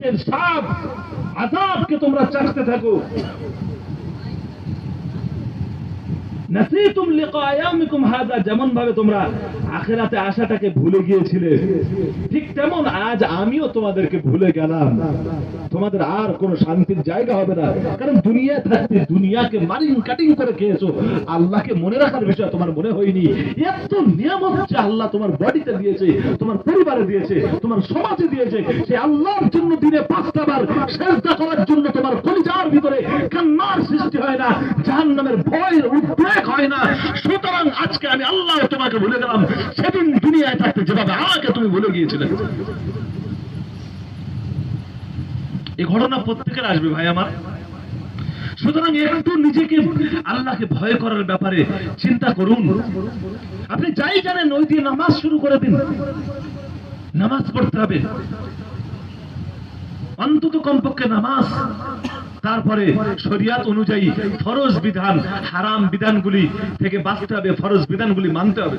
এর স্বাদ আযাবকে তোমরা চাখতে থাকো। নাসিতুম লিকা ইয়াউমিকুম হাযা, যেমন ভাবে তোমরা আখিরাতে আশাটাকে ভুলে গিয়েছিলে, ঠিক তেমন আজ আমিও তোমাদেরকে ভুলে গেলাম। তোমাদের আর কোনো শান্তির জায়গা হবে না, কারণ দুনিয়া থাকতে দুনিয়াকে মারিং কাটিং করে খেয়েছো, আল্লাহকে মনে রাখার বিষয় তোমার মনে হয়নি। এত নিয়ামত যে আল্লাহ তোমার বডিতে দিয়েছে, তোমার পরিবারে দিয়েছে, তোমার সমাজে দিয়েছে, সেই আল্লাহর জন্য দিনে 5টা বার সিজদা করার জন্য তোমার কলিজার ভিতরে কান্নার সৃষ্টি হয় না, জাহান্নামের ভয়ের উদ্বেগ হয় না। সুতরাং আজকে আমি আল্লাহ তোমাকে ভুলে গেলাম, সেদিন দুনিয়ায় থাকতে যেভাবে আমাকে তুমি ভুলে গিয়েছিলে। এই ঘটনা প্রত্যেকের আসবে ভাই আমার। সুতরাং একটু নিজেকে আল্লাহকে ভয় করার ব্যাপারে চিন্তা করুন। আপনি যাই জানেন ওই দিয়ে নামাজ শুরু করে দিন, নামাজ পড়তে হবে অন্তত কমপক্ষে নামাজ, তারপরে শরিয়াত অনুযায়ী ফরজ বিধান হারাম বিধানগুলি থেকে বাঁচতে হবে, ফরজ বিধানগুলি মানতে হবে।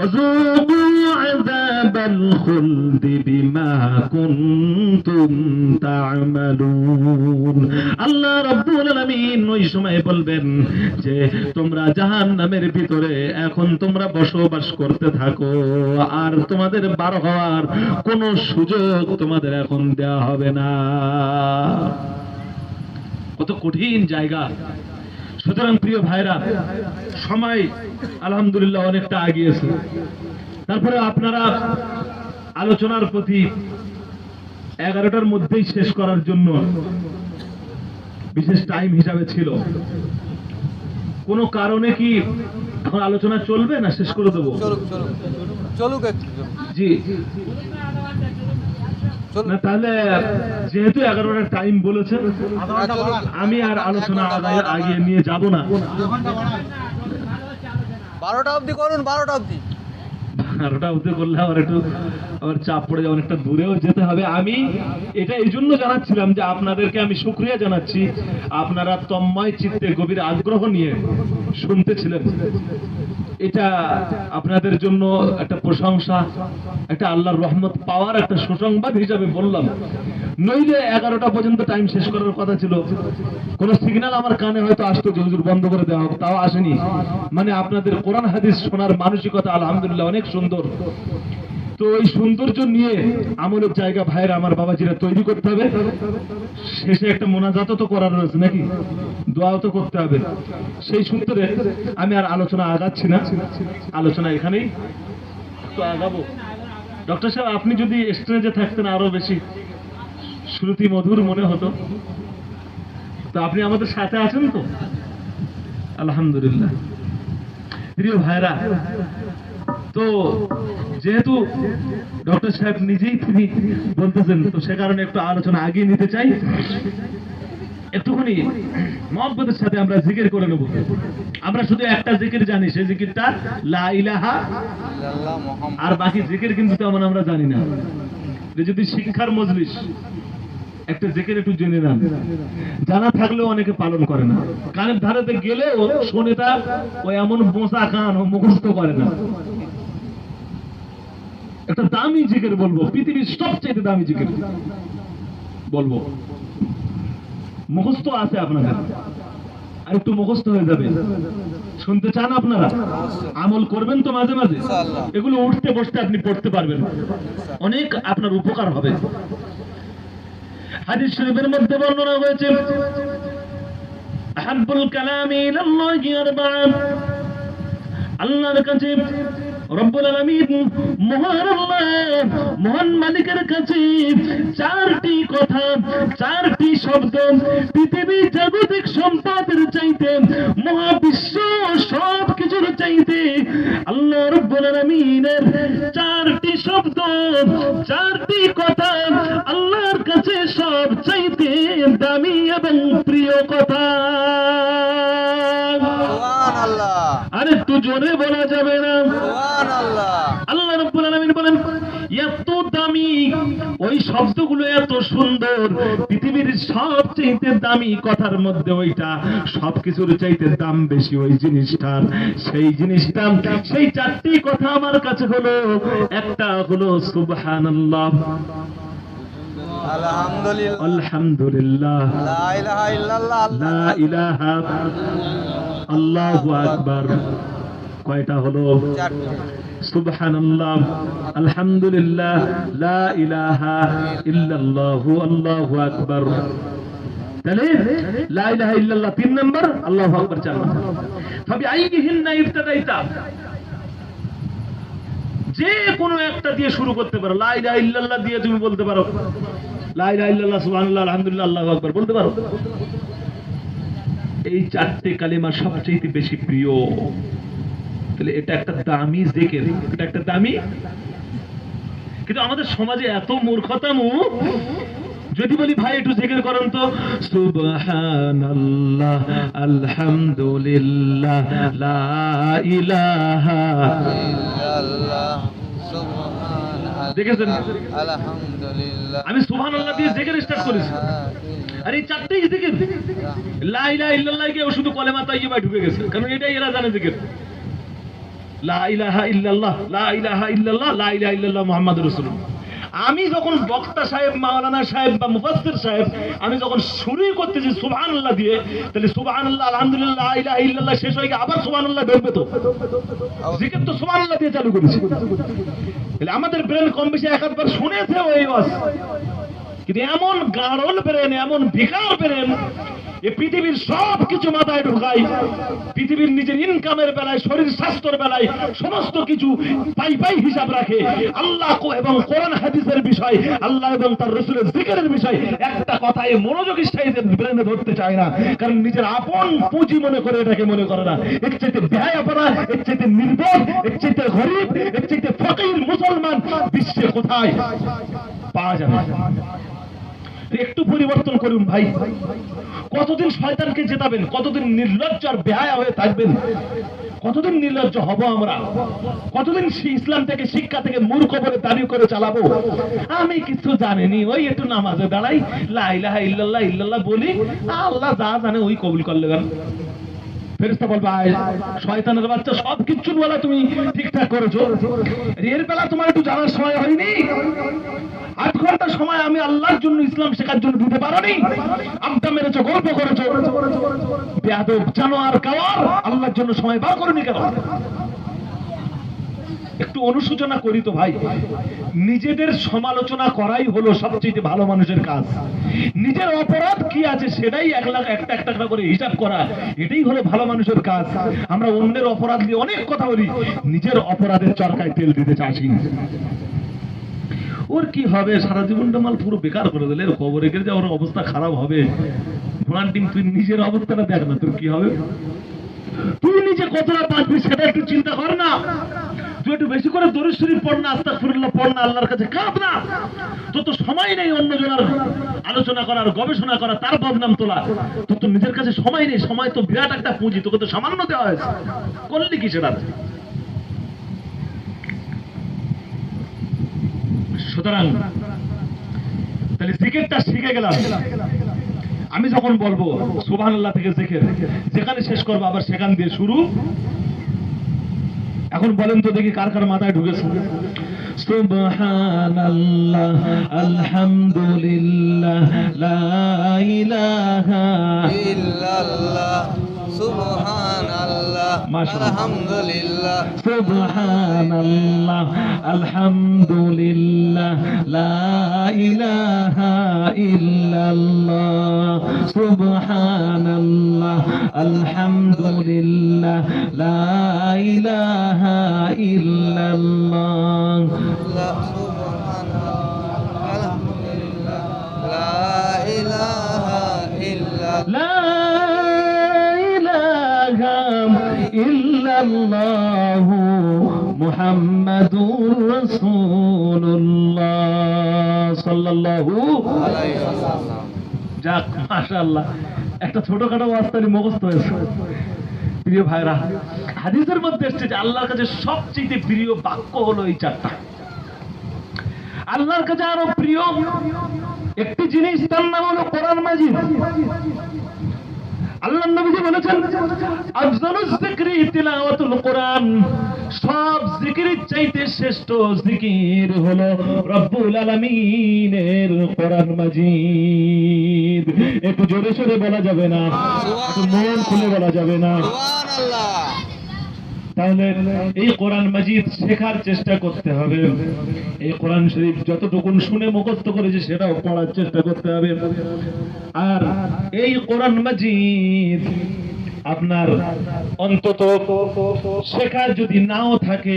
وذوقوا عذاب الخلد بما كنتم تعملون। আল্লাহ রাব্বুল আলামিন ওই সময় বলবেন যে তোমরা জাহান্নামের ভিতরে এখন তোমরা বসবাস করতে থাকো, আর তোমাদের বার হওয়ার কোনো সুযোগ তোমাদের এখন দেওয়া হবে না। কত কঠিন জায়গা। সুতরাং প্রিয় ভাইরা, সময় আলহামদুলিল্লাহ অনেকটা আগিয়েছে, তারপরে আপনারা আলোচনার প্রতি 11টার মধ্যেই শেষ করার জন্য বিশেষ টাইম হিসাবে ছিল। কোনো কারণে কি এখন আলোচনা চলবে না শেষ করে দেবো? চলুক জি না, তাহলে যেহেতু 11টার টাইম বলেছেন, আমি আর আলোচনা আগিয়ে নিয়ে যাব না। 12টা অবধি করুন, 12টা অবধি। 12টা অবধি করলে আবার চাপ পড়ে যাবে, অনেকটা দূরেও যেতে হবে। আমি এটা এই জন্য জানাচ্ছিলাম যে আপনাদেরকে আমি শুকরিয়া জানাচ্ছি, আপনারা তন্ময় চিত্তে গভীর আগ্রহ নিয়ে শুনতেছিলেন। এটা আপনাদের জন্য একটা প্রশংসা, একটা আল্লাহর রহমত পাওয়ার একটা সুসংবাদ হিসাবে বললাম। নইলে 11টা পর্যন্ত টাইম শেষ করার কথা ছিল। কোন সিগন্যাল আমার কানে হয়তো আসতো যে হুজুর বন্ধ করে দেওয়া হোক, তাও আসেনি। মানে আপনাদের কোরআন হাদিস শোনার মানসিকতা আলহামদুলিল্লাহ অনেক সুন্দর। তো এই সৌন্দর্য নিয়ে আমলের জায়গা ভাইয়ের আমার বাবাজিরা তৈরি করতে হবে। শেষে একটা মোনাজাত তো করার রয়েছে নাকি, দোয়াও তো করতে হবে। সেই সূত্রে আমি আর আলোচনা আগাচ্ছি না, আলোচনা এখানেই তো আগাবো। ডক্টর সাহেব, আপনি যদি স্টেজে থাকতেন আরো বেশি শ্রুতি মধুর মনে হতো। তো আপনি আমাদের সাথে আছেন তো? আলহামদুলিল্লাহ। প্রিয় ভাইরা, তো যেহেতু ডক্টর সাহেব নিজেই তিনি বলতেছেন, তো সে কারণে একটু আলোচনা আগিয়ে নিতে চাই। একটুখানি মহব্বতের সাথে আমরা জিকির করে নেব। আমরা শুধু একটা জিকির জানি, সেই জিকিরটা লা ইলাহা ইল্লাল্লাহ মুহাম্মদ। আর বাকি জিকির কিন্তু তেমন আমরা জানি না। যদি শিক্ষার মজলিস, একটা জিকির একটু জেনে নেন, জানা থাকলেও অনেকে পালন করে না। কানের ধারেতে গেলেও শোনেটা ওই এমন বোঁচা কান ও মুখস্থ করে না। একটা দামি জিকির বলবো, পৃথিবীর সবচেয়ে দামি জিকির বলবো, মুখস্থ আছে আপনাদের, আর একটু মুখস্থ হয়ে যাবে। শুনতে চান আপনারা? আমল করবেন তো মাঝে মাঝে, এগুলো উঠতে বসতে আপনি পড়তে পারবেন, অনেক আপনার উপকার হবে। হাদিস শরীফের মধ্যে বর্ণনা হয়েছে, আহাব্বুল কালামি ইলাল্লাহি আরবা'a, আল্লাহর কাছে রব্বুল আলামিন মহান আল্লাহ, মহান মালিকের কাছে 4টি কথা, 4টি শব্দ পৃথিবী জাগতিক সম্পদের চাইতে, মহাবিশ্ব সব কিছুর চাইতে আল্লাহ রব্বুল আলামিনের 4টি শব্দ, 4টি কথা আল্লাহর কাছে সব চাইতে দামি এবং প্রিয় কথা। সুবহানাল্লাহ। আর একটু জোরে বলা যাবে না? সুবহানাল্লাহ। আল্লাহ রাব্বুল আলামিন বলেন, এত দামি দামি, ওই শব্দগুলো এত সুন্দর, পৃথিবীর সবচেয়ে দামি কথার মধ্যে ওইটা, সবকিছুর চাইতে দাম বেশি ওই জিনিসটার। সেই জিনিসটা, সেই চারটি কথা আমার কাছে হলো, একটা হলো সুবহানাল্লাহ, আলহামদুলিল্লাহ, আলহামদুলিল্লাহ, লা ইলাহা ইল্লাল্লাহ, লা ইলাহা, আল্লাহু আকবার। কয়টা হলো? চারটে। সুবহানাল্লাহ, আলহামদুলিল্লাহ, লা ইলাহা ইল্লাল্লাহ, আল্লাহু আকবার। তাহলে লা ইলাহা ইল্লাল্লাহ 3 নাম্বার, আল্লাহু আকবার 4 নাম্বার। তবে আইহিন্না ইবতাদাইতা, যে কোনো একটা দিয়ে শুরু করতে পারো। লা ইলাহা ইল্লাল্লাহ দিয়ে তুমি বলতে পারো, লা ইলাহা ইল্লাল্লাহ, সুবহানাল্লাহ, আলহামদুলিল্লাহ, আল্লাহু আকবার বলতে পারো। এই চারটি কালিমা সবচেয়ে বেশি প্রিয়। তাহলে এটা একটা দামি জিকির, এটা একটা দামি। কিন্তু আমাদের সমাজে এত মূর্খতামু, যদি বলি ভাই একটু জিকির করেন তো, সুবহানাল্লাহ, আলহামদুলিল্লাহ, লা ইলাহা ইল্লাল্লাহ, সুবহানাল্লাহ, দেখেছেন? আলহামদুলিল্লাহ, আমি সুবহানাল্লাহ দিয়ে জিকির স্টার্ট করেছি। আর এই চারটেই জিকির। লা ইলাহা ইল্লাল্লাহ কে শুধু কলেমা তাইয়্যিবা ঢুকে গেছে, কারণ এটাই এরা জানে জিকির। লা ইলাহা ইল্লাল্লাহ, লা ইলাহা ইল্লাল্লাহ, লা ইলাহা ইল্লাল্লাহ, মুহাম্মাদুর রাসূলুল্লাহ। আমি যখন বক্তা সাহেব, মাওলানা সাহেব বা মুফাসসির সাহেব, আমি যখন শুরুই করতেছি সুবহানাল্লাহ দিয়ে, তাহলে সুবহানাল্লাহ, আলহামদুলিল্লাহ, লা ইলাহা ইল্লাল্লাহ শেষ হয়ে গিয়ে আবার সুবহানাল্লাহ বেরবে তো। জিকির তো সুবহানাল্লাহ দিয়ে চালু করেছি। তাহলে আমাদের ব্রেন কম বেশি একবার শুনেছে ওই ওয়াজ, কিন্তু এমন গাড়ল ব্রেন, এমন বেকার ব্রেন, এই পৃথিবীর সব কিছু মাথায় ঢোকায়, পৃথিবীর নিজের ইনকামের বেলায়, শরীর স্বাস্থ্যের বেলায় সমস্ত কিছু পাই পাই হিসাব রাখে। আল্লাহ এবং কোরআন হাদিসের বিষয়, আল্লাহ এবং তার রাসূলের জিকিরের বিষয় একটা কথায় মনোযোগী সাইদের ব্রেনে ধরতে চায় না, কারণ নিজের আপন পুঁজি মনে করে এটাকে মনে করে না। এর চাইতে বেহায়াপনা, এর চাইতে নির্বোধ, এর চাইতে গরিব, এর চাইতে ফকির মুসলমান বিশ্বে কোথায় পাওয়া যাবে? একটু পরিবর্তন করুন ভাই। কতদিন শয়তানকে জেতাবেন? কতদিন নির্লজ্জ আর বেহায়া হয়ে থাকবেন? কতদিন নির্লজ্জ হব আমরা? কতদিন ইসলাম থেকে, শিক্ষা থেকে মূর্খ বলে দাবি করে চালাবো? আমি কিছু জানিনি, ওই একটু নামাজে দাঁড়াই, লা ইলাহা ইল্লাল্লাহ ইল্লাল্লাহ বলি, আল্লাহ যা জানে ওই কবুল করলে গান। ফেরেশতা বলবে, আয় শয়তানের বাচ্চা, সব কিছুর বেলা তুমি ঠিকঠাক করেছো, এর বেলা তোমার একটু জানার সময় হয়নি? 8 ঘন্টা সময় আমি আল্লাহর জন্য, ইসলাম শেখার জন্য দিতে পারোনি? আড্ডা মেরেছো, গল্প করেছো, বেয়াদব জানোয়ার গাওয়ার, আল্লাহর জন্য সময় বার করনি কেন? একটু অনুশোচনা করি তো ভাই। নিজেদের সমালোচনা করাই হলো সবচেয়ে ভালো মানুষের কাজ। নিজের অপরাধ কি আছে সেটাই একটা একটা করে হিসাব করা, এটাই হলো ভালো মানুষের কাজ। আমরা অন্যের অপরাধ নিয়ে অনেক কথা বলি, নিজের অপরাধের চরকায় তেল দিতে চাচ্ছি। ওর কি হবে? সারা জীবনটা মাল পুরো বেকার করে দিলে, কবরে গেলে ওর অবস্থা খারাপ হবে। ভোলান টিম, তুই নিজের অবস্থাটা দেখ না, তোর কি হবে? তুই নিজে কতটা বাঁচবি সেটা একটু চিন্তা কর না। তুই একটু বেশি করে দরুদ শরীফ পড় না, আস্তাগফিরুল্লাহ পড় না, আল্লাহর কাছে কাঁদ না। তোর তো সময় নেই অন্যজনের আলোচনা করার, গবেষণা করা, তার বদনাম তোলা। তোর তো নিজের কাছে সময় নেই। সময় তো বিরাট একটা পুঁজি, তোকে তো সামান্য দেওয়া হয়েছে, করলি কি সেটা? সুতরাং তাহলে জিকিরটা শিখে গেলাম। আমি যখন বলবো সুবহানাল্লাহ থেকে জিকির, যেখানে শেষ করবো আবার সেখান দিয়ে শুরু। এখন বলেন তো দেখি কার কার মাথায় ঢুকেছে? সুবহানাল্লাহ, আলহামদুলিল্লাহ, লা ইলাহা ইল্লাল্লাহ, সুবহানাল্লাহ, মাশাআল্লাহ, আলহামদুলিল্লাহ, সুবহানাল্লাহ, আলহামদুলিল্লাহ, লা ইলাহা ইল্লাল্লাহ, সুবহানাল্লাহ, আলহামদুলিল্লাহ, লা ইলাহা ইল্লাল্লাহ, সুবহানাল্লাহ, আলহামদুলিল্লাহ, লা ইলাহা ইল্লাল্লাহ, লা ইলাহা ইল্লাল্লাহু মুহাম্মাদুর রাসূলুল্লাহ সাল্লাল্লাহু আলাইহি ওয়াসাল্লাম। যাক, মাশাআল্লাহ, একটা ছোটখাটো ওয়াজতারি মুখস্থ হয়েছে। প্রিয় ভাইরা, হাদিসের মধ্যে এসেছে যে আল্লাহর কাছে সবচেয়ে প্রিয় বাক্য হলো এই চারটা। আল্লাহর কাছে আরো প্রিয় একটি জিনিস, তার নাম হলো কোরআন মাজিদ। আল্লাহ নবীজি বলেছেন, আফজালুজ যিকরি তিলাওয়াতুল কোরআন, সব জিকিরের চাইতে শ্রেষ্ঠ জিকির হলো রব্বুল আলামিনের কোরআন মাজিদ। একটু জোরে সোরে বলা যাবে না, একটু মন খুলে বলা যাবে না। সুবহানাল্লাহ। তাহলে এই কোরআন মাজিদ শেখার চেষ্টা করতে হবে। এই কোরআন শরীফ যতটুকু শুনে মুখস্থ করেছে সেটাও পড়ার চেষ্টা করতে হবে। আর এই কোরআন মাজিদ আপনার অন্তত শেখার যদি নাও থাকে,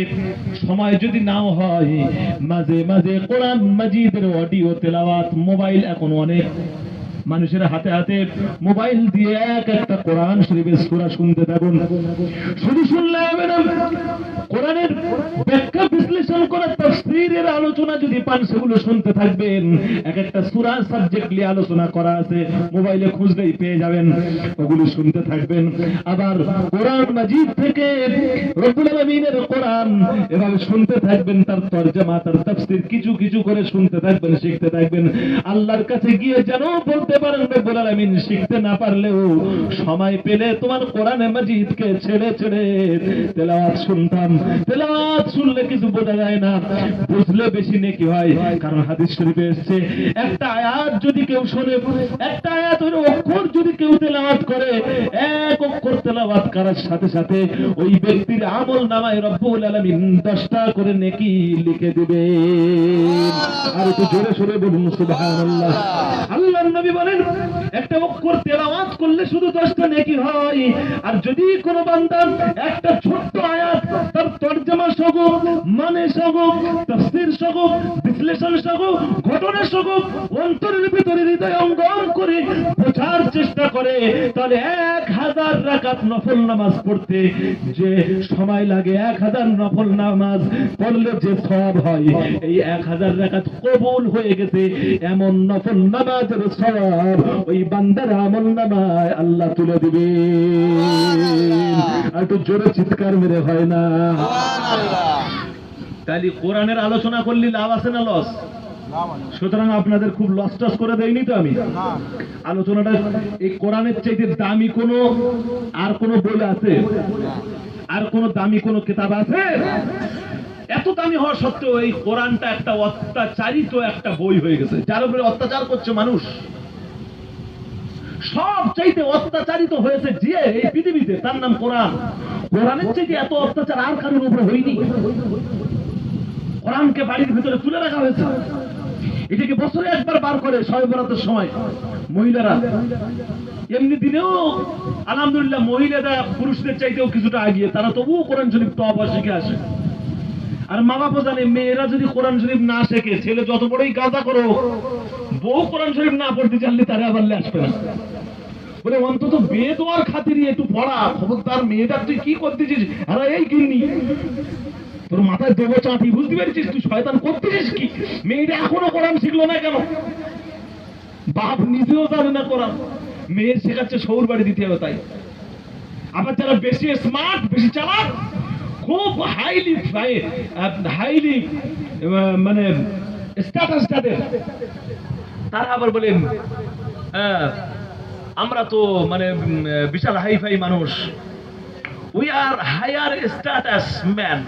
সময় যদি নাও হয়, মাঝে মাঝে কোরআন মাজিদের অডিও তেলাওয়াত, মোবাইল এখন অনেক মানুষের হাতে হাতে মোবাইল দিয়ে এক একটা কোরআন শরীফের সূরা শুনতে থাকুন। শুধু শুনলে হবে না, কোরআনের ব্যাখ্যা বিশ্লেষণ করা, তাফসীরের আলোচনা যদি পান সেগুলো শুনতে থাকবেন। এক একটা সূরা সাবজেক্টলি আলোচনা করা আছে, মোবাইলে খুঁজলেই পেয়ে যাবেন, ওগুলো শুনতে থাকবেন। আবার কোরআন মাজিদ থেকে রব্বুল আলামিনের কোরআন এভাবে শুনতে থাকবেন, তার তরজমা, তার তাফসীর কিছু কিছু করে শুনতে থাকবেন, শিখতে থাকবেন। আল্লাহর কাছে গিয়ে যেন বলতে পারেন, রব্বুল আলামিন শিখতে না পারলেও সময় পেলে তোমার কোরআন মাজিদকে ছেড়ে ছেড়ে তেলাওয়াত শুনতাম। তেলাওয়াত শুনলে কিছু বোঝা যায় না, বুঝলে বেশি নেকি হয়। কারণ হাদিস শরীফে এসেছে, একটা আয়াত যদি কেউ শোনে, একটা আয়াতের অক্ষর যদি কেউ তেলাওয়াত করে, এক অক্ষর তেলাওয়াত করার সাথে সাথে ওই ব্যক্তির আমল নামায় রব্বুল আলামিন 10টা করে নেকি লিখে দিবে। আর একটু জোরে সোরে বলুন সুবহানাল্লাহ। আল্লাহর নবী বলেন, একটা অক্ষর তেলাওয়াত করলে শুধু 10টা নেকি হয়। আর যদি কোনো বান্দা একটা ছোট্ট আয়াত তার তরজমা সহ, মানে সহ, তাফসীর সহ, বিশ্লেষণ সহ, ঘটনা সহ অন্তরের ভিতরে হৃদয়ঙ্গম করে বোঝার চেষ্টা করে, তাহলে 1000 রাকাত নফল নামাজ পড়তে যে সময় লাগে, 1000 নফল নামাজ পড়লে যে সওয়াব হয়, এই 1000 রাকাত কবুল হয়ে গেছে এমন নফল নামাজের সওয়াব ওই বান্দার আমলনামায় আল্লাহ তুলে দিবে। আর একটু জোরে চিৎকার মেরে হয় না? সুবহানাল্লাহ। তাহলে কোরআনের আলোচনা করলে লাভ আছে না লস? সুতরাং আপনাদের খুব লস টস করে দেয়নি তো আমি। আলোচনাটা এই কোরআনের চাইতে দামি কোনো আর কোনো বই আছে? আর কোনো দামি কোনো কিতাব আছে? এত দামি হওয়া সত্ত্বেও এই কোরআনটা একটা অত্যাচারিত একটা বই হয়ে গেছে, যার উপরে অত্যাচার করছে মানুষ। সব চাইতে অত্যাচারিত হয়েছে যে এই পৃথিবীতে, তার নাম কোরআন। কোরআনের চাইতে এত অত্যাচার আর কারোর উপরে হয়নি। কোরআনকে বাড়ির ভিতরে তুলে রাখা হয়েছে, এটাকে বছরে একবার বার করে শবে বরাতের সময় মহিলারা। এমনি দিনেও আলহামদুলিল্লাহ মহিলারা পুরুষদের চাইতেও কিছুটা আগিয়ে, তারা তবুও কোরআন শরীফ টপ শিখে আসে। আর মা বাবা জানে, মেয়েরা যদি কোরআন শরীফ না শেখে, ছেলে যত বড়ই গাঁজা করো, বউ কোরআন শরীফ না পড়তে জানলে তারা আবার আসবে না। বলে অন্তত বেদোয়ার খাতিরে একটু পড়া, খবরদার মেয়েটা তুই কি করতেছিস? আরে এই গিন্নি, তোর মাথায় দেবো চাঁটি, বুঝতে পেরেছিস? তুই শয়তান করতেছিস কি? মেয়েটা এখনো কোরআন শিখলো না কেন? বাপ নিজেও জানে না কোরআন, মেয়ের শেখাচ্ছে সৌর বাড়ি দিতে হবে। তাই আবার যারা বেশি স্মার্ট, বেশি চালাক, খুব হাইলি মানে স্ট্যাটাস তাদের, তারা আবার বলেন আমরা তো মানে বিশাল হাইফাই মানুষ, we are higher status man,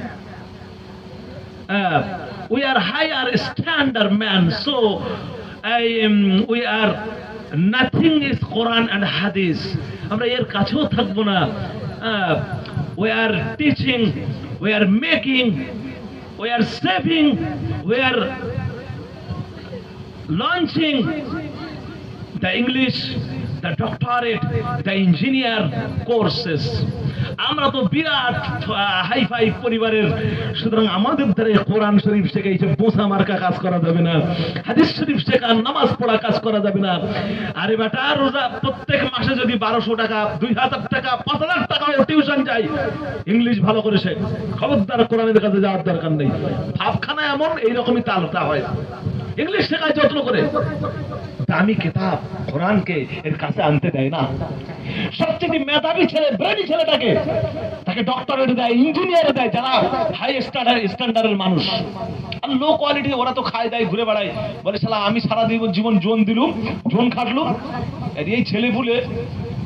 we are higher standard man, so we are nothing is Quran and Hadith. আমরা এর কাছেও থাকবো না। We are teaching, we are making, we are saving, we are launching the English, the doctorate, the engineer courses. আমরা তো বিরাট hi fi পরিবারের, সুতরাং আমাদের দ্বারা কোরআন শরীফ শেখা এই যে বোঝা মার্কা কাজ করা যাবে না, হাদিস শরীফ শেখা, নামাজ পড়া কাজ করা যাবে না। আরে বেটা, রোজা প্রত্যেক মাসে যদি 1200 টাকা, 2000 টাকা, 5000 টাকা টিউশন যায়, ইংলিশ ভালো করে শেখ, খবরদার কোরআনের কাছে যাওয়ার দরকার নেই। ভাবখানা এমন এইরকমই তালটা হয়, ইংলিশ শেখায় যত্ন করে, দামি কিতাব কোরআনকে এর কাছে আনতে দেয় না। সবচেয়ে মেধাবী ছেলে, ব্রেনি ছেলেটাকে তাকে ডক্টরেট দেয়, ইঞ্জিনিয়ার দেয়, যারা হাই স্ট্যান্ডার্ডের মানুষ। আর লো কোয়ালিটি ওরা তো খায় দায় ঘুরে বেড়ায়, বলে শালা আমি সারা জীবন জোন দিলুম, জোন খাটলুম। আর এই ছেলে পুলে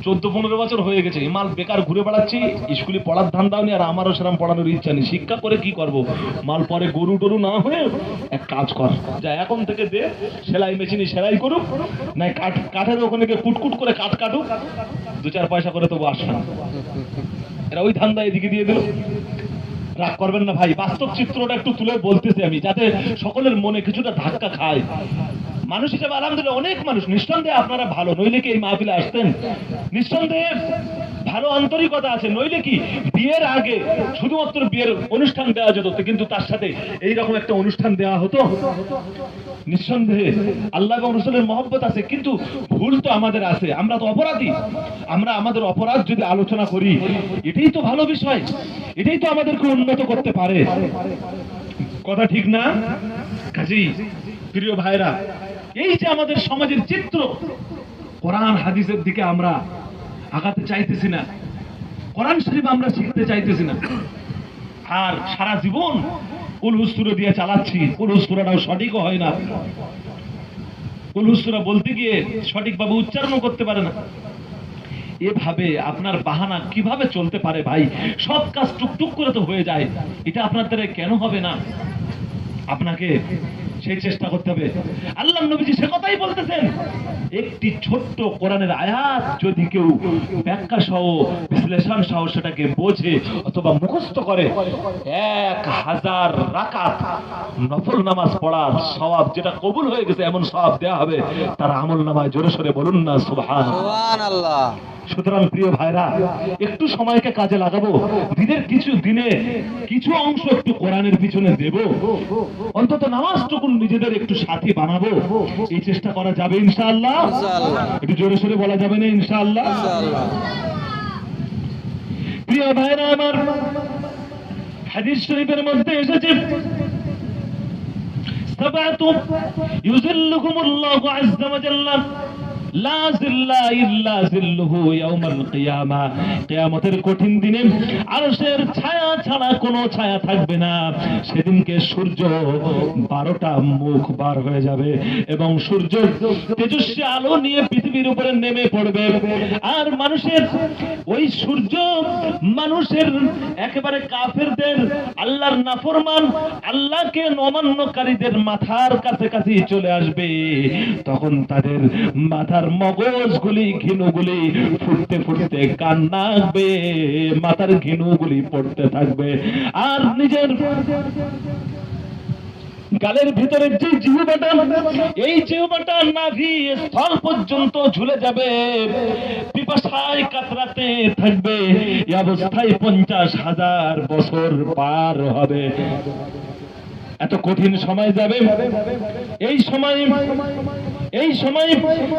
14-15 বছর হয়ে গেছে, এই মাল বেকার ঘুরে বেড়াচ্ছি, স্কুলে পড়ার ধান্দাও নেই, আর আমারও সেরকম পড়ানোর ইচ্ছা নেই। শিক্ষা করে কি করব, মাল পরে গরু টরু না হয়ে এক কাজ কর, যা এখন থেকে দে, সেলাই মেশিনে সেলাই করুক, না কাঠের ওখানে গিয়ে কুটকুট করে কাঠ কাটুক, 2-4 পয়সা করে তবু আসবে না। এরা ওই ধান্দা এদিকে দিয়ে দিল। রাগ করবেন না ভাই, বাস্তব চিত্রটা একটু তুলে বলতেছি আমি, যাতে সকলের মনে কিছুটা ধাক্কা খায়। মানুষ হিসেবে আলহামদুলিল্লাহ অনেক মানুষ, নিঃসন্দেহে আপনারা ভালো, নইলে কি এই মাহফিলে আসতেন? নিঃসন্দেহে ভালো আন্তরিকতা আছে, নইলে কি বিয়ের আগে শুধুমাত্র বিয়ের অনুষ্ঠান দেওয়া যেত, কিন্তু তার সাথে এইরকম একটা অনুষ্ঠান দেওয়া হতো? নিঃসন্দেহে আল্লাহ এবং রাসূলের মহব্বত আছে, কিন্তু ভুল তো আমাদের আছে, আমরা তো অপরাধী। আমরা আমাদের অপরাধ যদি আলোচনা করি, এটাই তো ভালো বিষয়, এটাই তো আমাদেরকে উন্নত করতে পারে, কথা ঠিক না? কাজেই প্রিয় ভাইরা, এই যে আমাদের সমাজের চিত্র, কোরআন হাদিসের দিকে আমরা আগাতে চাইতেছি না, কোরআন শরীফ আমরা শিখতে চাইতেছি না, আর সারা জীবন উলহুসুরা দিয়ে চালাচ্ছি। উলহুসুরাটাও সঠিকও হয় না, উলহুসুরা বলতে গিয়ে সঠিকভাবে উচ্চারণও করতে পারে না। এভাবে আপনার বাহানা কিভাবে চলতে পারে ভাই? সব কাজ টুকটুক করে তো হয়ে যায়, এটা আপনার দ্বারা কেন হবে না? আপনাকে সেই চেষ্টা করতে হবে। আল্লাহ নবীজি সে কথাই বলতেছেন, একটি ছোট্ট কোরআনের আয়াত যদি কেউ ব্যাখ্যা সহ বিশ্লেষণ সহ সেটাকে বোঝে অথবা মুখস্থ করে, 1000 রাকাত নফল নামাজ পড়ার সওয়াব, যেটা কবুল হয়ে গেছে এমন সওয়াব দেওয়া হবে তার আমল নামায়। জোরে সোরে বলুন না সুবহানাল্লাহ। সুবহানাল্লাহ। সুতরাং প্রিয় ভাইরা, একটু সময়কে কাজে লাগাবো, দিনের কিছু অংশ একটু কোরআনের পিছনে দেব, অন্তত নামাজটুকু নিজেদের একটু সাথী বানাবো, এই চেষ্টা করা যাবে ইনশাআল্লাহ। ইনশাআল্লাহ। একটু জোরে সোরে বলা যাবে না ইনশাআল্লাহ? ইনশাআল্লাহ। প্রিয় ভাইরা আমার, হাদিস শরীফের মধ্যে এসেছে, সাবাতু ইউযিল্লুহুমুল্লাহু আযজা ওয়া জাল্লা লা জিল্লা ইল্লা জিল্লুহু ইয়াউমাল কিয়ামা। কিয়ামতের কঠিন দিনে আরশের ছায়া ছাড়া কোনো ছায়া থাকবে না। সেদিনকে সূর্য 12টা মুখ বার হয়ে যাবে এবং সূর্য তেজস্বী আলো নিয়ে পৃথিবীর উপরে নেমে পড়বে, আর মানুষের ওই সূর্য মানুষের একেবারে কাফেরদের, আল্লাহর নাফরমান, আল্লাহকে অমান্যকারীদের মাথার কাছাকাছি চলে আসবে। তখন তাদের মাথার মগজগুলি, ঘিনুগুলি ফুটতে ফুটতে কান্না আসবে, মাথার ঘিনুগুলি পড়তে থাকবে, আর নিজের গালের ভিতরে যে জিহ্বাটা, এই জিহ্বাটা নাভি স্থল পর্যন্ত ঝুলে যাবে, পিপাসায় কাতরাতে থাকবে। এই অবস্থায় 50,000 বছর পার হবে। এত কঠিন সময় যাবে। এই সময়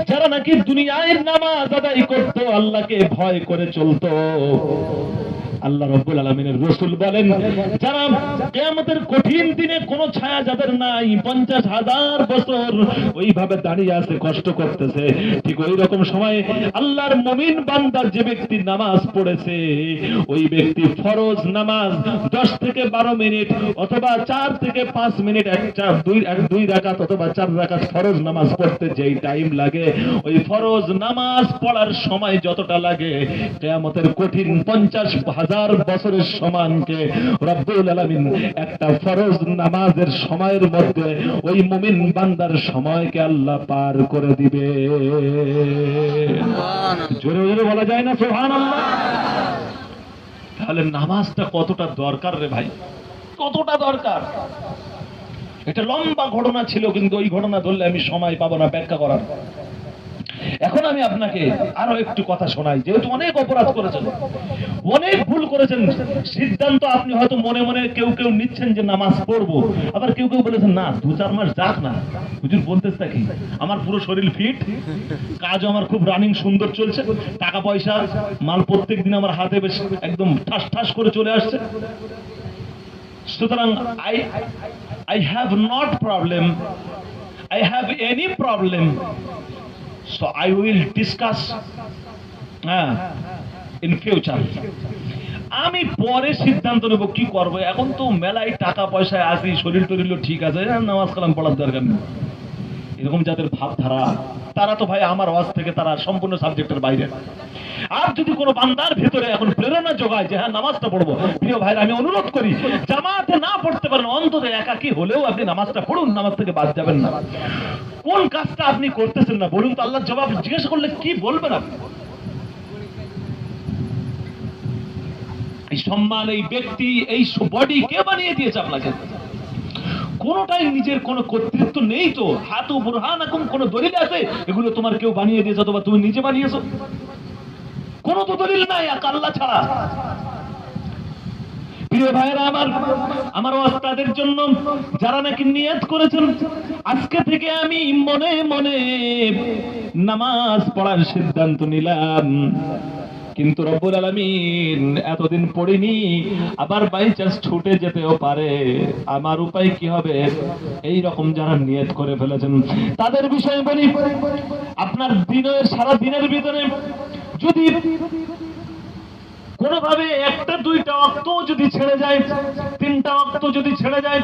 যারা নাকি দুনিয়ায় নামাজ আদায় করতো, আল্লাহকে ভয় করে চলতো, আল্লাহ রাব্বুল আলামিনের রাসূল বলেন, যারা কিয়ামতের কঠিন দিনে কোনো ছায়া যাদের নাই, 50,000 বছর ওইভাবে দাঁড়িয়ে আছে, কষ্ট করতেছে, ঠিক ওই রকম সময় আল্লাহর মুমিন বান্দা যে ব্যক্তি নামাজ পড়েছে, ওই ব্যক্তি ফরজ নামাজ 10 থেকে 12 মিনিট অথবা 4 থেকে 5 মিনিট, দুই রাকাত অথবা 4 রাকাত ফরজ নামাজ পড়তে যেই টাইম লাগে, ওই ফরজ নামাজ পড়ার সময় যতটা লাগে, কিয়ামতের কঠিন 50,000 বছরের সমানকে রব্বুল আলামিন একটা ফরজ নামাজের সময়ের মধ্যে ওই মুমিন বান্দার সময়কে আল্লাহ পার করে দিবে। জোরে জোরে বলা যায় না সুবহানাল্লাহ? তাহলে নামাজটা কতটা দরকার রে ভাই, কতটা দরকার। এটা লম্বা ঘটনা ছিল, কিন্তু ওই ঘটনা ধরলে আমি সময় পাবো না ব্যাখ্যা করার। এখন আমি আপনাকে আরো একটু কথা শোনাই, যেহেতু অনেক অপরাধ করেছেন, অনেক ভুল করেছেন, সিদ্ধান্ত আপনি হয়তো মনে মনে কেউ নিচ্ছেন যে নামাজ পড়বো, আবার কেউ বলেছেন না 2-4 মাস যাক না, হুজুর বলতেছে কি, আমার পুরো শরীর ফিট, কাজ আমার খুব রানিং সুন্দর চলছে, টাকা পয়সা মাল প্রত্যেক দিন আমার হাতে বেশ একদম ঠাস ঠাস করে চলে আসছে। সুতরাং I have not problem, I have any problem, so I will discuss in future. আমি পরে সিদ্ধান্ত নেব কি করব, এখন তো মেলায় টাকা পয়সায় আছি, শরীর টরিল ঠিক আছে, নামাজ কালাম পড়ার দরকার নেই। এরকম যাদের ভাবধারা, তারা তো ভাই আমার ওয়াজ থেকে তারা সম্পূর্ণ সাবজেক্টের বাইরে। আর যদি কোনো বান্দার ভেতরে এখন প্রেরণা যোগায় যে হ্যাঁ নামাজটা পড়বো, প্রিয় ভাইরা আমি অনুরোধ করি, জামাতে না পড়তে পারেন অন্তত একাকী হলেও আপনি নামাজটা পড়ুন, নামাজ থেকে বাদ যাবেন না। কোন কাজটা আপনি করতেছেন না বলুন তো, আল্লাহর জবাব জিজ্ঞেস করলে কি বলবেন আপনি? এই সম্মান, এই ব্যক্তি, এই বডি কে বানিয়ে দিয়েছে আপনাকে? কোনটাই নিজের কোনো কর্তৃত্ব নেই তো। হাতু বুরহানাকুম কোন দলিল আছে এগুলো তোমার কেউ বানিয়ে দিয়েছে অথবা তুমি নিজে বানিয়েছো? কোনো তো দলিল নাই আল্লাহ ছাড়া। প্রিয় ভাইরা আমার ওস্তাদের জন্য যারা নাকি নিয়ত করেছেন আজকে থেকে আমি মনে মনে নামাজ পড়ার সিদ্ধান্ত নিলাম, কিন্তু রব্বুল আলামিন এতদিন পড়িনি, আবার বাই চান্স ছুটে যেতেও পারে, আমার উপায় কি হবে? এই রকম যারা নিয়ত করে ফেলেছেন তাদের বিষয়ে বলি, আপনার দিনের সারা দিনের ভিতরে যদি কোনোভাবে একটা দুইটা ওয়াক্ত যদি ছেড়ে যায়, তিনটা ওয়াক্ত যদি ছেড়ে যায়,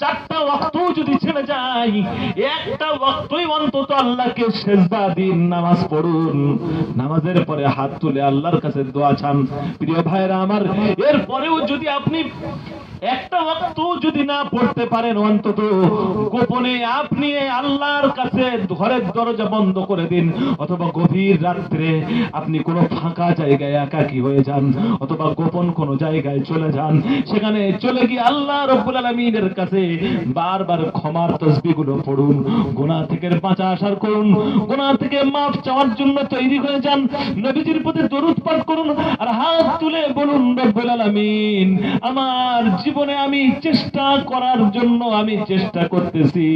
চারটা ওয়াক্ত যদি ছেড়ে যায়, একটা ওয়াক্তই অন্তত আল্লাহকে সেজদা দিন, নামাজ পড়ুন, নামাজের পরে হাত তুলে আল্লাহর কাছে দোয়া চান। প্রিয় ভাইরা আমার, এরপরেও যদি আপনি একটা ওয়াক্ত যদি না পড়তে পারেন, অন্তত গোপনে আপনি আল্লাহর কাছে ঘরের দরজা বন্ধ করে দিন, অথবা গভীর রাত্রে আপনি কোনো ফাঁকা জায়গায় একাকী হয়ে যান, অথবা গোপন কোনো জায়গায় চলে যান, সেখানে চলে গিয়ে আল্লাহ রাব্বুল আলামিনের কাছে বারবার ক্ষমার তাসবিহগুলো পড়ুন, গুনাহ থেকে বাঁচা আসার করুন, গুনাহ থেকে মাফ চাওয়ার জন্য তৈরি হয়ে যান, নবীজির প্রতি দরুদ পাঠ করুন, আর হাত তুলে বলুন রব্বুল আলামিন আমার জীবনে আমি চেষ্টা করার জন্য আমি চেষ্টা করতেছি,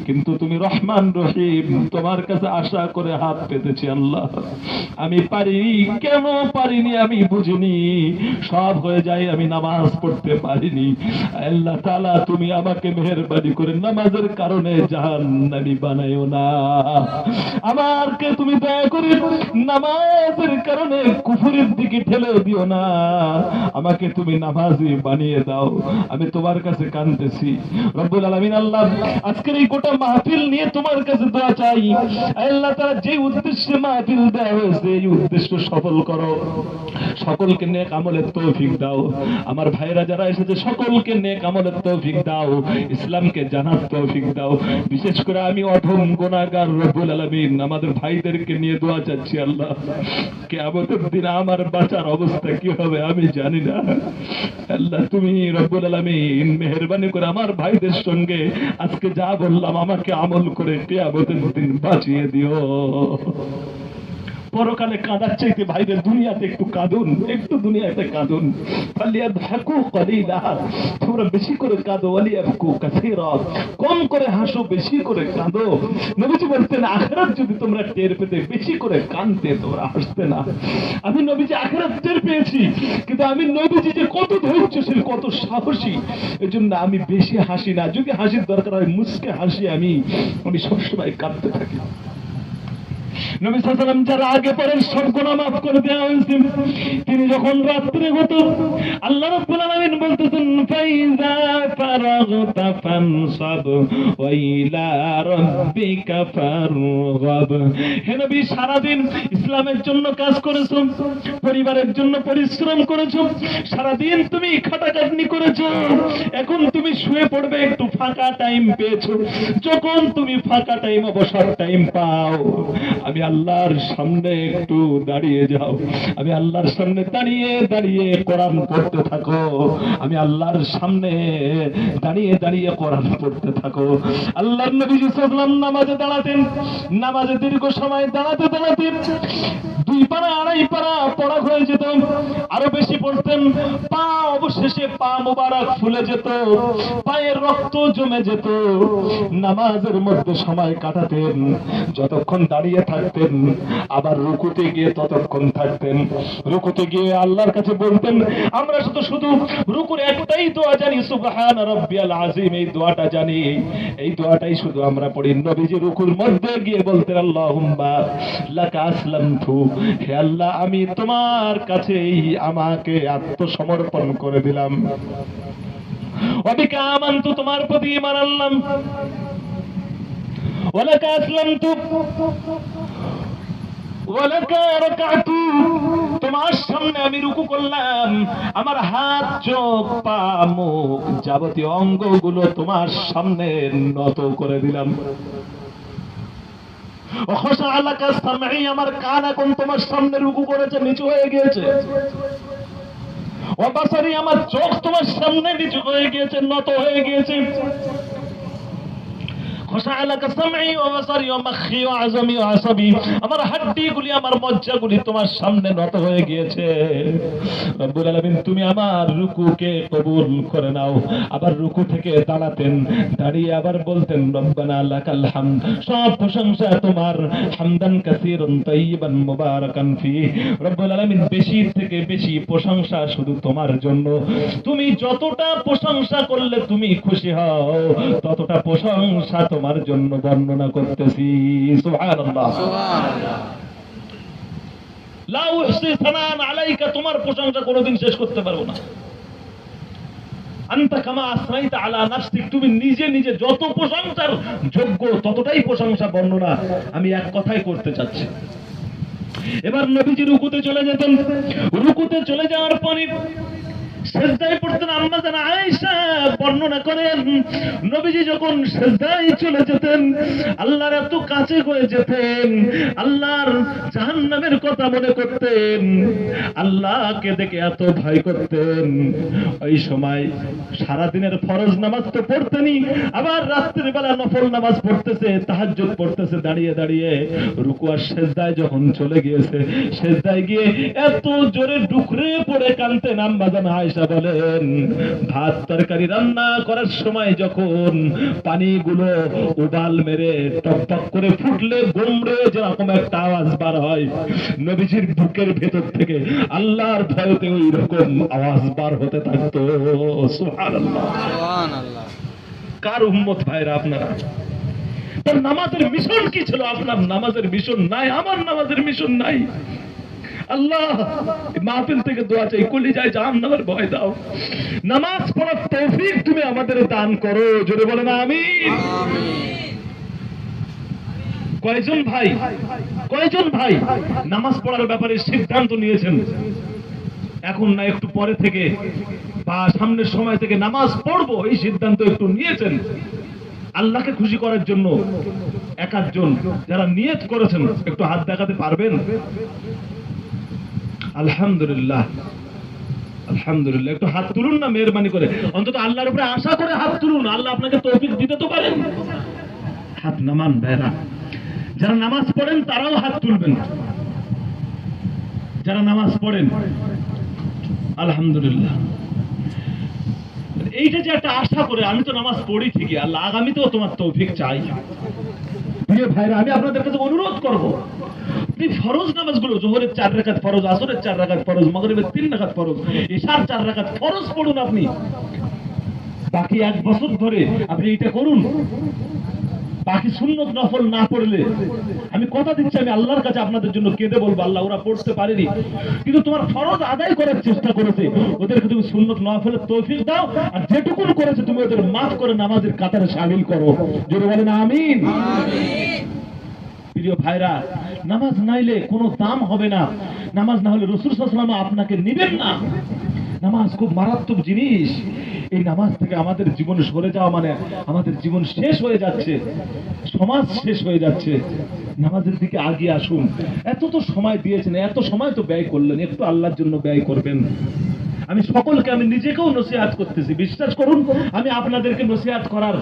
কিন্তু তুমি রহমান রহিম, তোমার কাছে আশা করে হাত পেতেছি আল্লাহ, আমি পারিনি, কেন পারিনি আমি বুঝিনি, সব হয়ে যায় আমি নামাজ পড়তে পারিনি, আল্লাহ তাআলা তুমি আমাকে মেহেরবানি করে নামাজের কারণে জাহান্নামী বানাইও না, আমাকে তুমি দয়া করে নামাজের কারণে কুফরের দিকে ঠেলে দিও না, আমাকে তুমি নামাজি বানিয়ে দাও, আমি তোমার কাছে কাঁদতেছি রব্বুল আলামিন। আল্লাহ আজকের এই গোটা মাহফিল নিয়ে তোমার কাছে দোয়া চাই, আল্লাহ তাআলা যে উদ্দেশ্যে মাহফিল দেওয়া হয়েছে এই উদ্দেশ্য সফল করো, সকলকে নেক আমলের তৌফিক দাও, আমার ভাইরা যারা এসেছে সকলকে নেক আমলের তৌফিক দাও, ইসলামকে জানার তৌফিক দাও, বিশেষ করে আমি অধম গুনাহগার রব্বুল আলামিন আমাদের ভাইদেরকে নিয়ে দোয়া চাচ্ছি আল্লাহ, কিয়ামতের দিন আমার বাঁচার অবস্থা কি হবে আমি জানি না, আল্লাহ তুমি রব্বুল আলামিন মেহেরবানি করে আমার ভাইদের সঙ্গে আজকে যা বললাম আমাকে আমল করে কিয়ামতের দিন বাঁচিয়ে দিও। পরকালে কাঁদার চাইতে ভাইদের দুনিয়াতে একটু কাঁদুন, একটু দুনিয়াতে কাঁদুন, ফালিয়াদহাকু কলিলা, তোমরা বেশি করে কাঁদো, ওয়ালিয়াবকু কাসীরা, কম করে হাসো, বেশি করে কাঁদো। নবীজি বলতেন আখিরাত যদি তোমরা টের পেতে বেশি করে কাঁদতে, তোমরা হাসতে না। আমি নবীজি আখিরাত টের পেয়েছি, কিন্তু আমি নবীজি যে কত ধৈর্যশীল, কত সাহসী, এজন্য আমি বেশি হাসি না, যদি হাসির দরকার হয় মুচকে হাসি, আমি সবসময় কাঁদতে থাকি। নবী সাল্লাল্লাহু আলাইহি ওয়াসাল্লাম যারা আগে পরে সব গুনাহ মাফ করে দেওয়া হয়েছে, তিনি যখন রাত্রে হতো আল্লাহ রাব্বুল আলামিন বলতেছেন ফাইজা ফারাগতা ফানসাব ওয়া ইলা রাব্বিকা ফারগাব। হে নবী সারাদিন ইসলামের জন্য কাজ করেছো, পরিবারের জন্য পরিশ্রম করেছো, সারাদিন তুমি খাটাখাটনি করেছো, এখন তুমি শুয়ে পড়বে, একটু ফাঁকা টাইম পেয়েছো, যখন তুমি ফাঁকা টাইম অবসর টাইম পাও আমি আল্লাহর সামনে একটু দাঁড়িয়ে যাও, আমি আল্লাহর সামনে দাঁড়িয়ে দাঁড়িয়ে কোরআন পড়তে থাকো, আমি আল্লাহর সামনে দাঁড়িয়ে দাঁড়িয়ে কোরআন পড়তে থাকো। আল্লাহর নবী সাল্লাল্লাহু আলাইহি ওয়াসাল্লাম নামাজে দাঁড়াতেন, নামাজে দীর্ঘ সময় দাঁড়াতে দাঁড়াতে 2 পারা 2.5 পারা পড়া হয়ে যেত, আরো বেশি পড়তেন, পা অবশেষে পা মোবারক ফুলে যেত, পায়ের রক্ত জমে যেত, নামাজের মধ্যে সময় কাটাতেন, যতক্ষণ দাঁড়িয়ে থাকতেন, আবার রুকুতে গিয়ে ততক্ষণ থাকতেন। রুকুতে গিয়ে আল্লাহর কাছে বলতেন, আমরা শুধু শুধু রুকুর একটাই দোয়া জানি, সুবহান রাব্বিয়াল আযীম, এই দোয়াটা জানি, এই দোয়াটাই শুধু আমরা পড়ি। নবীজি রুকুর মধ্যে গিয়ে বলতেন, আল্লাহুম্মা লাকা আসলামতু, হে আল্লাহ আমি তোমার কাছেই আমাকে আত্মসমর্পণ করে দিলাম। ওয়া বিকা আমানতু, তোমার প্রতি ঈমান আনলাম। ওয়া লাকা আসলামতু ওয়া লাকা রাকাতু, তোমার সামনে আমি রুকু করলাম, আমার হাত চোখ পা মুখ যাবতীয় অঙ্গগুলো তোমার সামনে নত করে দিলাম। ওয়া লাকা সামঈ, আমার কান এখন তোমার সামনে রুকু করেছে, নিচু হয়ে গিয়েছে। ওয়া বাসারি, আমার চোখ তোমার সামনে নিচু হয়ে গিয়েছে, নত হয়ে গিয়েছে। আমার হাড্ডিগুলি, আমার মজ্জাগুলি তোমার সামনে নত হয়ে গিয়েছে। রব্বুল আলামিন, তুমি আমার রুকুকে কবুল করে নাও। আবার রুকু থেকে দাঁড়াতেন, দাঁড়িয়ে আবার বলতেন, রব্বানা লাকাল হামদ, সব প্রশংসা তোমার, হামদান কাসীরান তাইয়িবান মুবারাকান ফিহি। রব্বুল আলামিন, বেশি থেকে বেশি প্রশংসা শুধু তোমার জন্য। তুমি যতটা প্রশংসা করলে তুমি খুশি হও, ততটা প্রশংসা তোমার জন্য বর্ণনা করতেছি। সুবহানাল্লাহ, সুবহানাল্লাহ। লা উহসি সানান আলাইকা, তোমার প্রশংসা কোনোদিন শেষ করতে পারবো না। আনতা কামা আসনাইতা আলা নাফসিক, তুমি নিজে নিজে যত প্রশংসার যোগ্য ততটাই প্রশংসা বর্ণনা আমি এক কথাই করতে চাচ্ছি। এবার নবীজি রুকুতে চলে যেতেন। রুকুতে চলে যাওয়ার পরে সেজদায় পড়তেন। আম্মা জান আয়েশা বর্ণনা করেন, নবীজি যখন সেজদায় চলে যেতেন, আল্লাহর এত কাছে হয়ে যেতেন, আল্লাহর জাহান্নামের কথা মনে করতেন, আল্লাহকে দেখে এত ভয় করতেন। ওই সময় সারা দিনের ফরজ নামাজ তো পড়তেনই, আবার রাত্রির বেলা নফল নামাজ পড়তেছে, তাহাজ্জুদ পড়তেছে দাঁড়িয়ে দাঁড়িয়ে। রুকু আর সেজদায় যখন চলে গিয়েছে, সেজদায় গিয়ে এত জোরে ডুকরে পড়ে কাঁদতেন। আম্মা জান আয়েশা বলেন, ভাত তরকারি রান্না করার সময় যখন পানিগুলো উবাল মেরে টকটক করে ফুটলে গোমড়ে যেরকম একটা আওয়াজ বার হয়, নবীজির বুকের ভেতর থেকে আল্লাহর ভয়তে ওই রকম আওয়াজ বার হতে থাকতো। সুবহানাল্লাহ, সুবহানাল্লাহ। কার উম্মত ভাইরা আপনারা? তার নামাজের মিশন কি ছিল? আপনার নামাজের মিশন নাই, আমার নামাজের মিশন নাই। আল্লাহ, মাহফিল থেকে দোয়া চাই, কলিজায় জাহান্নামের ভয় দাও, নামাজ পড়ার তৌফিক তুমি আমাদের দান করো। জোরে বলেন আমিন। কয়জন ভাই নামাজ পড়ার ব্যাপারে সিদ্ধান্ত নিয়েছেন? এখন না, একটু পরে থেকে বা সামনের সময় থেকে নামাজ পড়বো, এই সিদ্ধান্ত একটু নিয়েছেন আল্লাহকে খুশি করার জন্য? এক আধজন যারা নিয়ত করেছেন একটু হাত দেখাতে পারবেন? আলহামদুলিল্লাহ, আলহামদুলিল্লাহ। একটু হাত তুলুন না মেহেরবানি করে, অন্তত আল্লাহর উপরে আশা করে হাত তুলুন, আল্লাহ আপনাকে তৌফিক দিতে তো পারেন। হাত নামান ভাইরা। যারা নামাজ পড়েন তারাও হাত তুলবেন, যারা নামাজ পড়েন। আলহামদুলিল্লাহ। এইটা যে একটা আশা করে, আমি তো নামাজ পড়ি ঠিকই, আল্লাহ আগামীতেও তোমার তৌফিক চাই। প্রিয় ভাইরা, আমি আপনাদের কাছে অনুরোধ করবো, আপনি ফরজ নামাজগুলো, জোহরের 4 রাকাত ফরজ, আসরের 4 রাকাত ফরজ, মাগরিবের 3 রাকাত ফরজ, ইশার 4 রাকাত ফরজ পড়ুন আপনি। বাকি 1 বছর ধরে আপনি এটা করুন। বাকি সুন্নত নফল না পড়লে আমি কথা দিচ্ছি, আমি আল্লাহর কাছে আপনাদের জন্য কেঁদে বলবো, আল্লাহ ওরা পড়তে পারেনি কিন্তু তোমার ফরজ আদায় করার চেষ্টা করেছে, ওদেরকে তুমি সুন্নত নফলের তৌফিক দাও, আর যেটুকুন করেছে তুমি ওদের মাফ করে নামাজের কাতারে শামিল করো। জোরে বলেন আমিন। প্রিয় ভাইরা, নামাজ নাইলে কোনো দাম হবে না। নামাজ না হলে রাসূল সাল্লাল্লাহু আলাইহি ওয়াসাল্লাম আপনাকে নেবেন না। নামাজ খুব মারাত্মক জিনিস। এই নামাজ থেকে আমাদের জীবন সরে যাওয়া মানে আমাদের জীবন শেষ হয়ে যাচ্ছে, সমাজ শেষ হয়ে যাচ্ছে। নামাজের দিকে আগিয়ে আসুন। এত তো সময় দিয়েছেন, এত সময় তো ব্যয় করলেন, একটু আল্লাহর জন্য ব্যয় করবেন। আমি সকলকে, আমি নিজেকেও নসিহত করতেছি, বিশ্বাস করুন আমি আপনাদেরকে নসিহত করার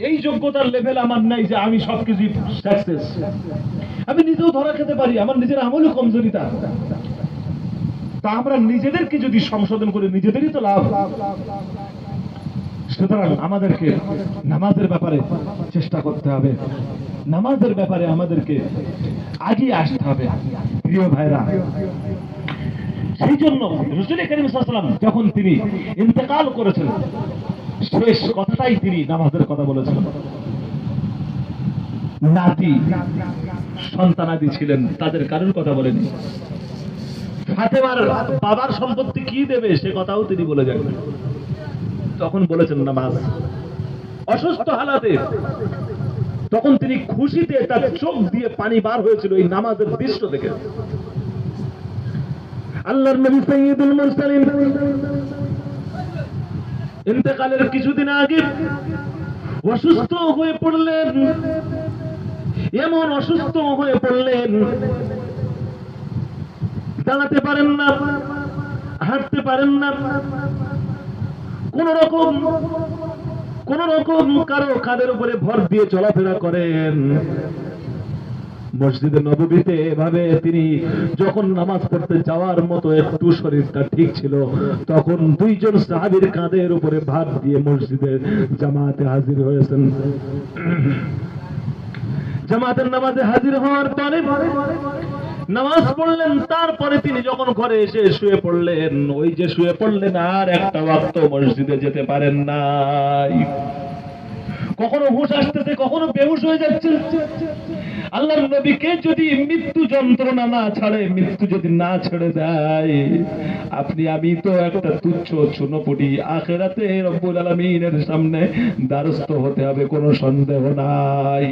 এই যোগ্যতার লেভেল আমার নাই যে আমি সবকিছু সাকসেস। আমি নিজেও ধরা খেতে পারি, আমার নিজের আমলও কমজোরিতা। তা আমরা নিজেদেরকে যদি সংশোধন করে, নিজেদেরই তো লাভ। সুতরাং আমাদেরকে নামাজের ব্যাপারে চেষ্টা করতে হবে। নামাজের ব্যাপারে আমাদেরকে আগিয়ে আসতে হবে প্রিয় ভাইরা। সেই জন্য রাসূল করিম সাল্লাল্লাহু আলাইহি ওয়াসাল্লাম যখন তিনি ইন্তেকাল করেছেন, শেষ কথাটাই তিনি নামাজের কথা বলেছেন। নাতি সন্তানাদি ছিলেন, তাদের কারোর কথা বলেনি। ফাতেমার বাবার সম্পত্তি কি দেবে সে কথাও তিনি বলে যান, তখন বলেছেন নামাজ। অসুস্থ হালাতে তখন তিনি খুশিতে তার চোখ দিয়ে পানি বার হয়েছিল এই নামাজের দৃশ্য দেখে। আল্লাহর নবী সাইয়্যিদুল মুরসালিন ইন্তেকালের কিছুদিন আগে অসুস্থ হয়ে পড়লেন। এমন অসুস্থ হয়ে পড়লেন, দাঁড়াতে পারেন না, হাঁটতে পারেন না, কোন রকম কারো কাঁধের উপরে ভর দিয়ে চলাফেরা করেন। মসজিদে নববীতে এভাবে তিনি যখন নামাজ পড়তে যাওয়ার মতো একটু শরীরটা ঠিক ছিল, তখন দুইজন সাহাবীর কাঁধের উপরে ভার দিয়ে মসজিদের জামাতে হাজির হয়েছেন। জামাতের নামাজে হাজির হওয়ার পরে নামাজ পড়লেন, তারপরে তিনি যখন ঘরে এসে শুয়ে পড়লেন, ওই যে শুয়ে পড়লেন আর একটা ওয়াক্ত মসজিদে যেতে পারেন নাই। কখনো হুঁশ আসতেছে, কখনো বেহুশ হয়ে যাচ্ছে। আল্লাহর নবীকে যদি মৃত্যু যন্ত্রণা না ছাড়ে, মৃত্যু যদি না ছেড়ে দেয়, আপনি আমি তো একটা তুচ্ছ চুনোপুটি, আখিরাতে রব্বুল আলামিনের সামনে দ্বারস্থ হতে হবে, কোনো সন্দেহ নাই।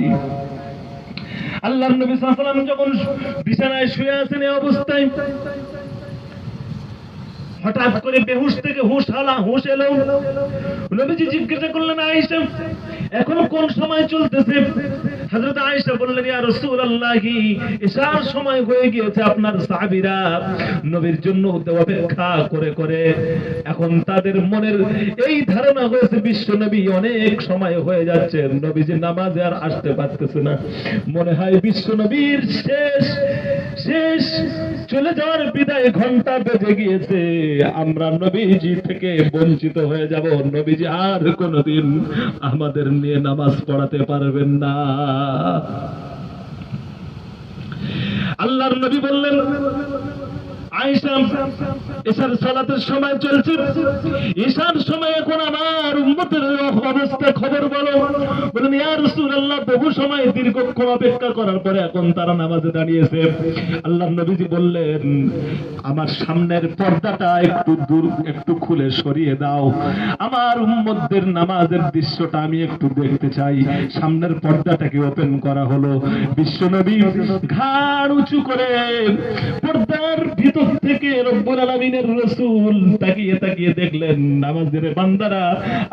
আল্লাহর নবী সাল্লাল্লাহু আলাইহি ওয়াসাল্লাম যখন বিছানায় শুয়ে আছেন এই অবস্থায় হঠাৎ করে বেহুশ থেকে হুঁশ এলো। নবীজি জিজ্ঞাসা করলেন, আয়েশা এখন কোন সময় চলতেছে? হযরত আয়েশা বললেন, ইয়া রাসূলুল্লাহ, ইশার সময় হয়ে গিয়েছে। আপনার সাহাবীরা নবীর জন্য অপেক্ষা করে করে এখন তাদের মনের এই ধারণা হয়েছে বিশ্ব নবী অনেক সময় হয়ে যাচ্ছে, নবীজি নামাজে আর আসতে পারতেছে না। মনে হয় বিশ্ব নবীর শেষ চলে যাওয়ার বিদায় ঘন্টা বেজে গিয়েছে, আমরা নবীজি থেকে বঞ্চিত হয়ে যাব, নবীজি আর কোনদিন আমাদের নিয়ে নামাজ পড়াতে পারবেন না। আল্লাহর নবী বললেন, আয়েশা ইশার সালাতের সময় চলছে, ইশার সময় এখন আমার উম্মতের অবস্থা খবর বলো। বলেন, ইয়া রাসূলুল্লাহ, বহু সময় দীর্ঘক্ষণ অপেক্ষা করার পরে এখন তারা নামাজে দাঁড়িয়েছে। আল্লাহর নবীজি বললেন, আমার সামনের পর্দাটা একটু খুলে সরিয়ে দাও, আমার উম্মতদের নামাজের দৃশ্যটা আমি একটু দেখতে চাই। সামনের পর্দাটাকে ওপেন করা হলো। বিশ্বনবী ঘাড় উঁচু করে পর্দার ভিতর থেকে রব্বুল আলামিনের রাসূল তাকিয়ে তাকিয়ে দেখলেন নামাজের বান্দারা,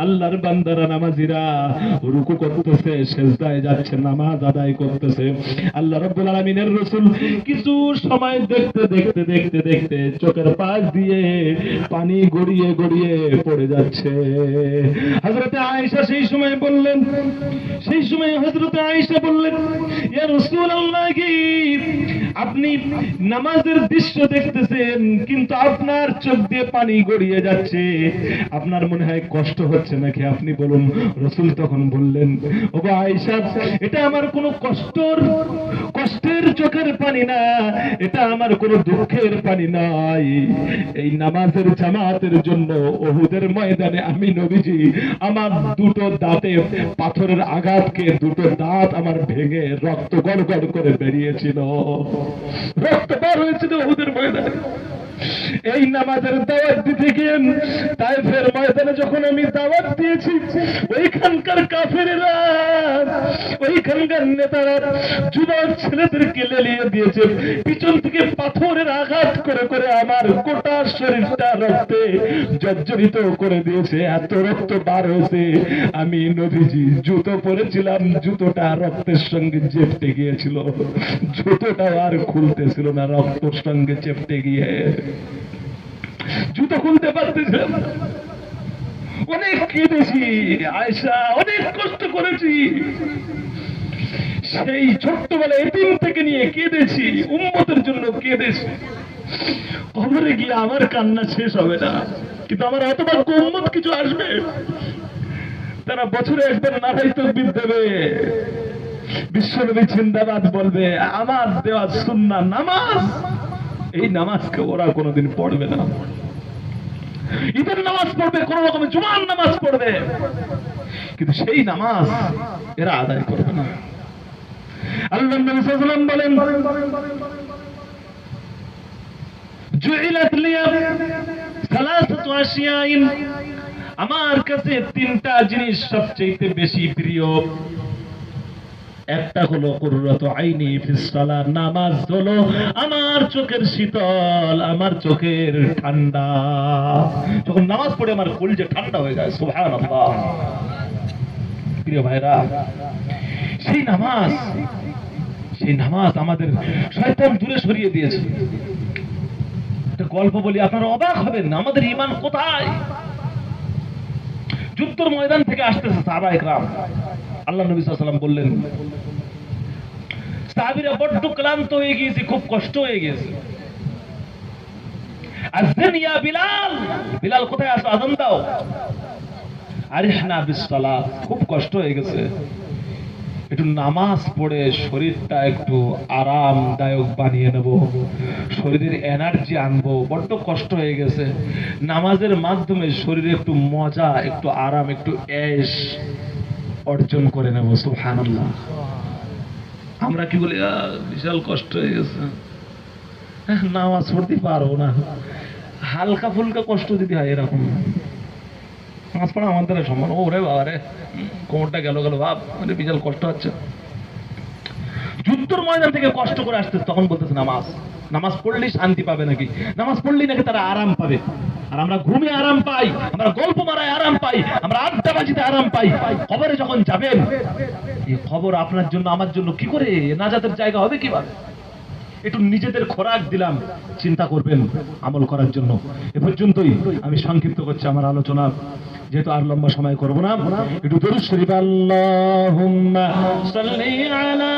আল্লাহর বান্দারা, নামাজিরা রুকু করতেছে, সিজদায় যাচ্ছে, নামাজ আদায় করতেছে। আল্লাহ রব্বুল আলামিনের রাসূল কিছু সময় দেখতে দেখতে দেখতে দেখতে চোখের পাশ দিয়ে পানি গড়িয়ে গড়িয়ে পড়ে যাচ্ছে। হযরতে আয়েশা সেই সময় বললেন, ইয়া রাসূলুল্লাহ, আপনি নামাজের দৃশ্য দেখতেছেন কিন্তু আপনার চোখ দিয়ে পানি গড়িয়ে যাচ্ছে, আপনার মনে হয় কষ্ট হচ্ছে নাকি? আপনি বলুন। রাসূল তখন বললেন, ওগো আয়েশা, এটা আমার কোনো কষ্টের চোখের পানি না, এটা আমার কোনো দুঃখের পানি নয়। এই নামাজের জামাতের জন্য উহুদের ময়দানে আমি নবীজি আমার দুটো দাঁতে পাথরের আঘাতকে দুটো দাঁত আমার ভেঙে রক্ত গড়গড় করে বেরিয়েছিল, রক্ত বার হয়েছিল উহুদের ময়দানে। এই নামাজের দাওয়াত দিতে গিয়ে তায়েফের ময়দানে যখন আমি দাওয়াত দিয়েছি, ওইখানকার কাফেরেরা, ওইখানকার নেতারা যুবক ছেলেদেরকে লেলিয়ে দিয়েছে, পিছন থেকে পাথরের আঘাত করে করে আমার গোটা শরীরটা রক্তে জর্জরিত করে দিয়েছে, এত রক্ত বার হয়েছে। আমি নবীজি জুতো পরেছিলাম, জুতোটা রক্তের সঙ্গে চেপটে গিয়েছিল, জুতোটা আর খুলতেছিল না, রক্তের সঙ্গে চেপটে গিয়ে জুতো খুলতে পারতেছিলাম। অনেক কেঁদেছি আয়েশা, অনেক কষ্ট করেছি, সেই ছোট্টবেলা এতিম থেকে নিয়ে কেঁদেছি, উম্মতের জন্য কেঁদেছি। কবরে গিয়ে আমার কান্না শেষ হবে না, কিন্তু আমার হতভাগ্য উম্মত কিছু আসবে, তারা বছরে একবার নারাই তাকবীর দেবে, বিশ্বনবী জিন্দাবাদ বলবে, আমার দেওয়া সুন্নাহ নামাজ, এই নামাজকে ওরা কোনোদিন পড়বে না। ঈদের নামাজ পড়বে, কোন রকমের জুমার নামাজ পড়বে, কিন্তু সেই নামাজ এরা আদায় করবে না। আল্লাহর নবী সাল্লাল্লাহু আলাইহি ওয়াসাল্লাম বলেন, জুইলাত লিয়া সালাসাতু আশিয়াইন, আমার কাছে তিনটা জিনিস সবচেয়ে বেশি প্রিয়। একটা হলো কুররাতু আইনি ফিস সালাত, নামাজ হলো আমার চোখের শীতল, আমার চোখের ঠান্ডা। যখন নামাজ পড়ে আমার কলিজা ঠান্ডা হয়ে যায়, সুবহানাল্লাহ। প্রিয় ভাইরা, সেই নামাজ আমাদের শয়তান দূরে সরিয়ে দিয়েছে। একটা গল্প বলি, আপনারা অবাক হবেন, আমাদের ঈমান কোথায়। যুদ্ধের ময়দান থেকে আসতেছে সাহাবায়ে কেরাম, আল্লাহ নবী সাল্লাল্লাহু আলাইহি ওয়াসাল্লাম বললেন, সাহাবীরা বড্ড ক্লান্ত হয়ে গিয়েছে, খুব কষ্ট হয়ে গেছে। আযযান ইয়া বিলাল, বিলাল কোথায় আছো, আযান দাও। আরিহনা বিস সালাত, খুব কষ্ট হয়ে গেছে, একটু নামাজ পড়ে শরীরটা একটু আরামদায়ক বানিয়ে নেব, শরীরের এনার্জি আনবো, বড্ড কষ্ট হয়ে গেছে। নামাজের মাধ্যমে শরীরে একটু মজা, একটু আরাম, একটু এশ অর্জন করে নেব। সুবহানাল্লাহ। আমরা কি বলি, বিশাল কষ্ট হয়ে গেছে, নামাজ পড়তে পারবো না, হালকা ফুলকা কষ্ট যদি হয় এরকম নামাজ পড়া আমার দ্বারা সম্মান। ওরে বাবা রে, কোমরটা গেল ভাব, বিশাল কষ্ট হচ্ছে। যুদ্ধের ময়দান থেকে কষ্ট করে আসতে, তখন বলতেছে নামাজ পড়লেই শান্তি পাবে নাকি, নামাজ পড়লেই নাকি তারা আরাম পাবে। আর আমরা ঘুমে আরাম পাই, আমরা গল্প মারায় আরাম পাই, আমরা আড্ডাবাজিতে আরাম পাই। খবরে যখন যাবেন, এই খবর আপনার জন্য আমার জন্য কি করে নাজাতের জায়গা হবে কিভাবে? একটু নিজেদের খোরাক দিলাম, চিন্তা করবেন আমল করার জন্য। এ পর্যন্তই আমি সংক্ষিপ্ত করছি আমার আলোচনা, যেহেতু আর লম্বা সময় করব না। একটু দরুদ শরীফ, আল্লাহুম্মা সাল্লি আলা